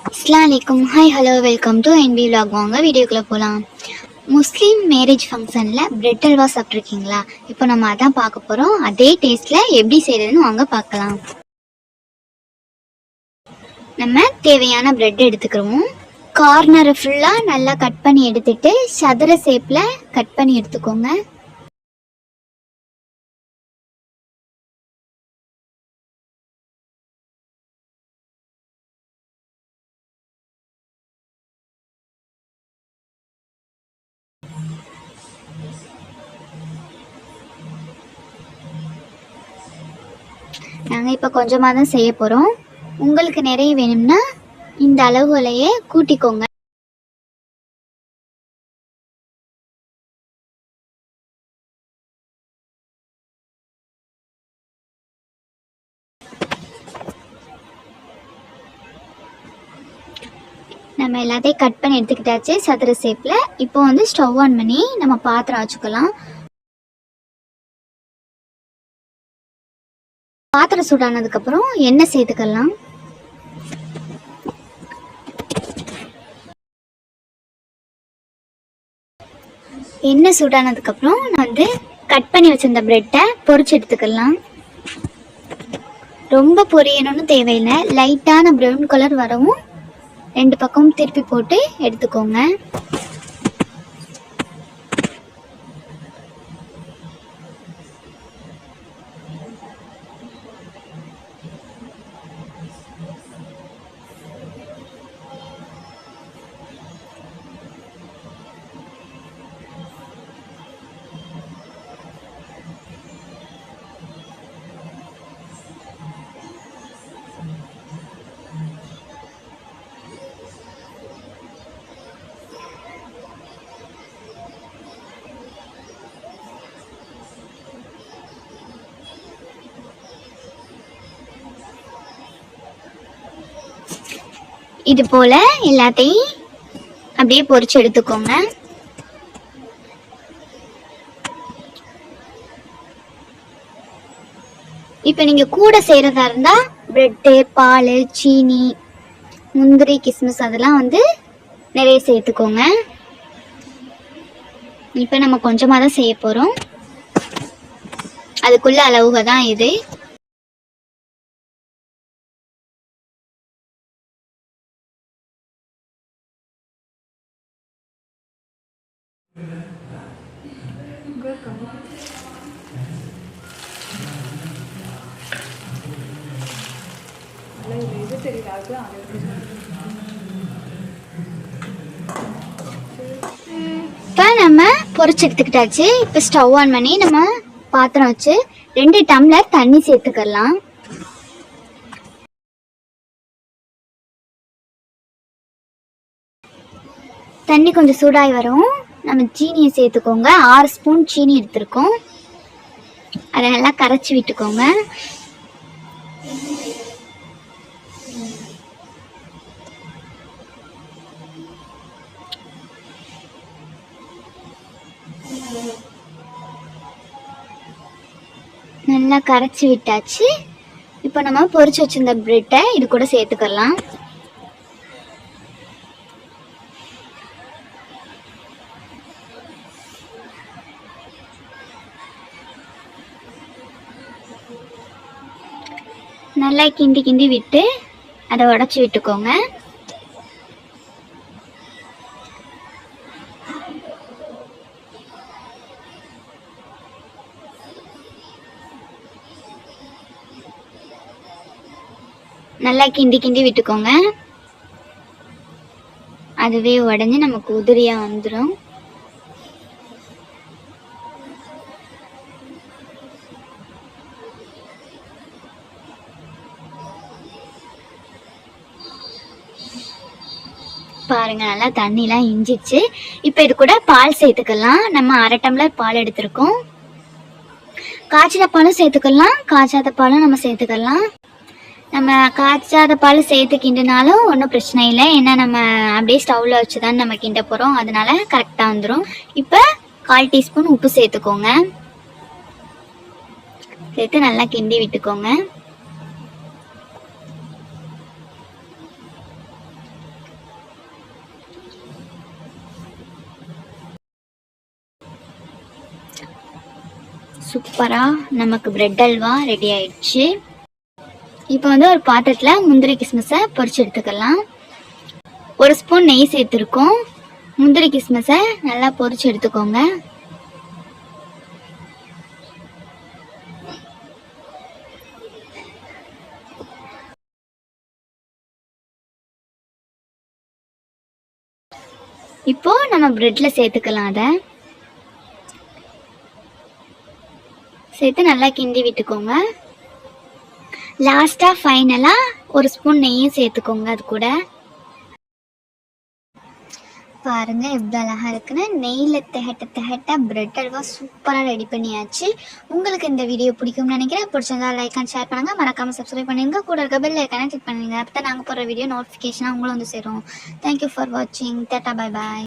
அஸ்ஸலாமு அலைக்கும். Hi hello welcome to NP vlog. வாங்க வீடியோக்குள்ளே போகலாம். முஸ்லீம் மேரேஜ் ஃபங்க்ஷனில் பிரெட் அல்வா சாப்பிட்ருக்கீங்களா? இப்போ நம்ம அதான் பார்க்க போகிறோம். அதே டேஸ்ட்டில் எப்படி செய்கிறதுன்னு வாங்க பார்க்கலாம். நம்ம தேவையான பிரெட் எடுத்துக்கிறோம். கார்னரை ஃபுல்லாக நல்லா கட் பண்ணி எடுத்துட்டு சதுர ஷேப்பில் கட் பண்ணி எடுத்துக்கோங்க. நாங்கள் இப்போ கொஞ்சமாக தான் செய்ய போகிறோம். உங்களுக்கு நிறைய வேணும்னா இந்த அளவுகளையே கூட்டிக்கோங்க. நம்ம எல்லாத்தையும் கட் பண்ணி எடுத்துக்கிட்டாச்சு சதுர ஷேப்பில். இப்போ வந்து ஸ்டவ் ஆன் பண்ணி நம்ம பாத்திரம் வச்சுக்கலாம். பாத்திரம் சூடானதுக்கப்புறம் எண்ணெய் சேர்த்துக்கலாம். எண்ணெய் சூடானதுக்கப்புறம் நான் வந்து கட் பண்ணி வச்சிருந்த பிரெட்டை பொரிச்சு எடுத்துக்கலாம். ரொம்ப பொரியணும்னு தேவையில்லை, லைட்டான ப்ரௌன் கலர் வரவும் ரெண்டு பக்கமும் திருப்பி போட்டு எடுத்துக்கோங்க. இது போல எல்லாத்தையும் அப்படியே பொரிச்சு எடுத்துக்கோங்க. இப்போ நீங்க கூட செய்யறதா இருந்தா பிரெட்டு, பால், சீனி, முந்திரி, கிஸ்மிஸ் அதெல்லாம் வந்து நிறைய சேர்த்துக்கோங்க. இப்போ நம்ம கொஞ்சமாக தான் செய்ய போறோம். அதுக்குள்ள அளவுக தான் இது. இப்போ நம்ம பொரிச்சு எடுத்துக்கிட்டாச்சு. இப்போ ஸ்டவ் ஆன் பண்ணி நம்ம பாத்திரம் வச்சு 2 டம்ளர் தண்ணி சேர்த்துக்கலாம். தண்ணி கொஞ்சம் சூடாகி வரும். நம்ம சீனியை சேர்த்துக்கோங்க. 6 ஸ்பூன் சீனி எடுத்துருக்கோம். அதை நல்லா கரைச்சி விட்டுக்கோங்க. நல்லா கரைச்சி விட்டாச்சு. இப்போ நம்ம பொரிச்சு வச்சிருந்த பிரெட்டை இது கூட சேர்த்துக்கலாம். நல்லா கிண்டி கிண்டி விட்டு அதை உடச்சி விட்டுக்கோங்க. நல்லா கிண்டி கிண்டி விட்டுக்கோங்க. அதுவே உடஞ்சி நமக்கு உதிரியா வந்துடும். பாருங்க, நல்லா தண்ணிலாம் இஞ்சிச்சு. இப்போ இது கூட பால் சேர்த்துக்கலாம். நம்ம 1/2 டம்ளர் பால் எடுத்திருக்கோம். காய்ச்சின பாலும் சேர்த்துக்கலாம், காய்ச்சாத பாலும் நம்ம சேர்த்துக்கலாம். நம்ம காய்ச்சாத பால் சேர்த்து கிண்டினாலும் ஒன்றும் பிரச்சனை இல்லை. ஏன்னா நம்ம அப்படியே ஸ்டவ்வில் வச்சு தான் நம்ம கிண்ட போகிறோம். அதனால கரெக்டாக வந்துடும். இப்போ 1/4 டீஸ்பூன் உப்பு சேர்த்துக்கோங்க. சேர்த்து நல்லா கிண்டி விட்டுக்கோங்க. சூப்பராக நமக்கு பிரெட் அல்வா ரெடி ஆயிடுச்சு. இப்போ வந்து ஒரு பாத்திரத்தில் முந்திரி கிஸ்மிஸை பொரிச்சு எடுத்துக்கலாம். 1 ஸ்பூன் நெய் சேர்த்துருக்கோம். முந்திரி கிஸ்மிஸை நல்லா பொரிச்சு எடுத்துக்கோங்க. இப்போ நம்ம பிரெட்ல சேர்த்துக்கலாம். அதை சேர்த்து நல்லா கிண்டி விட்டுக்கோங்க. லாஸ்ட்டாக ஃபைனலாக 1 ஸ்பூன் நெய்யும் சேர்த்துக்கோங்க. அது கூட பாருங்க எவ்வளோ அழகாக இருக்குன்னு. நெய்யில் திகட்ட பிரெட் அல்வா சூப்பராக ரெடி பண்ணியாச்சு. உங்களுக்கு இந்த வீடியோ பிடிக்கும்னு நினைக்கிறேன். பிடிச்சிருந்தா லைக் அண்ட் ஷேர் பண்ணுங்கள். மறக்காமல் சப்ஸ்கிரைப் பண்ணுங்க. கூட இருக்க பெல் ஐக்கானை கிளிக் பண்ணுங்க. அப்போ தான் நாங்கள் போகிற வீடியோ நோட்டிஃபிகேஷனாக உங்களும் வந்து சேரும். தேங்க்யூ ஃபார் வாட்சிங். Tata, bye bye.